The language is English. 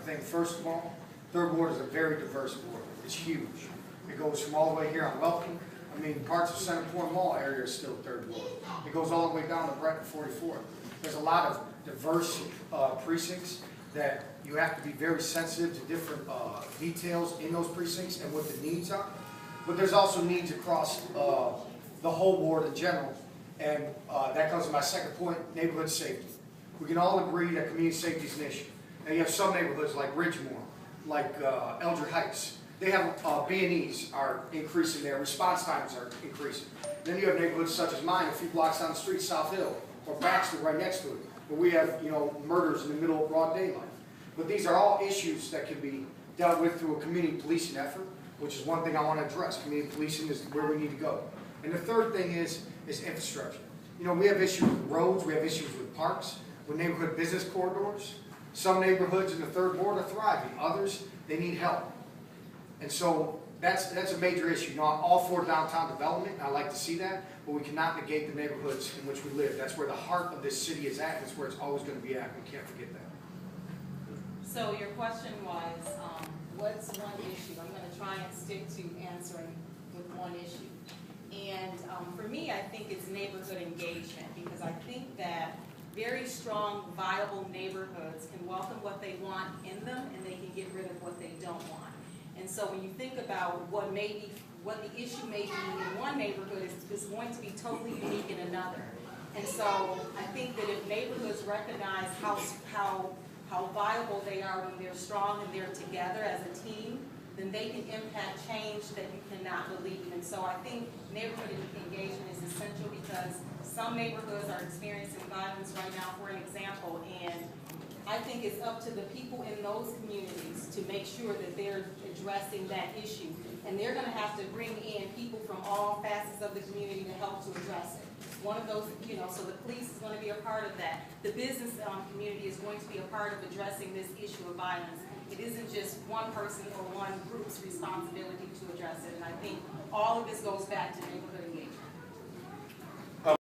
thing. First of all, Third Ward is a very diverse ward. It's huge. It goes from all the way here on Welcome. I mean, parts of Center Point Mall area is still Third Ward. It goes all the way down to Breton 44th. There's a lot of diverse precincts that you have to be very sensitive to different details in those precincts and what the needs are. But there's also needs across the whole ward in general. And that comes to my second point, neighborhood safety. We can all agree that community safety is an issue. Now you have some neighborhoods like Ridgemore, like Elder Heights. They have B&Es are increasing, their response times are increasing. Then you have neighborhoods such as mine, a few blocks down the street, South Hill, or Baxter right next to it, where we have, you know, murders in the middle of broad daylight. But these are all issues that can be dealt with through a community policing effort, which is one thing I want to address. Community policing is where we need to go. And the third thing is infrastructure. You know, we have issues with roads, we have issues with parks, with neighborhood business corridors. Some neighborhoods in the Third Ward are thriving, others, they need help. And so that's a major issue. You know, I'm all for downtown development, and I like to see that, but we cannot negate the neighborhoods in which we live. That's where the heart of this city is at, that's where it's always going to be at. We can't forget that. So your question was, what's one issue? I'm going to try and stick to answering with one issue. And for me, I think it's neighborhood engagement, because I think that very strong, viable neighborhoods can welcome what they want in them, and they can get rid of what they don't want. And so when you think about what the issue may be in one neighborhood is going to be totally unique in another. And so I think that if neighborhoods recognize how viable they are when they're strong and they're together as a team, then they can impact change that you cannot believe. And so I think neighborhood engagement is essential, because some neighborhoods are experiencing violence right now, for an example, and I think it's up to the people in those communities to make sure that they're addressing that issue. And they're going to have to bring in people from all facets of the community to help to address it. One of those, you know, so the police is going to be a part of that. The business community is going to be a part of addressing this issue of violence. It isn't just one person or one group's responsibility to address it. And I think all of this goes back to neighborhood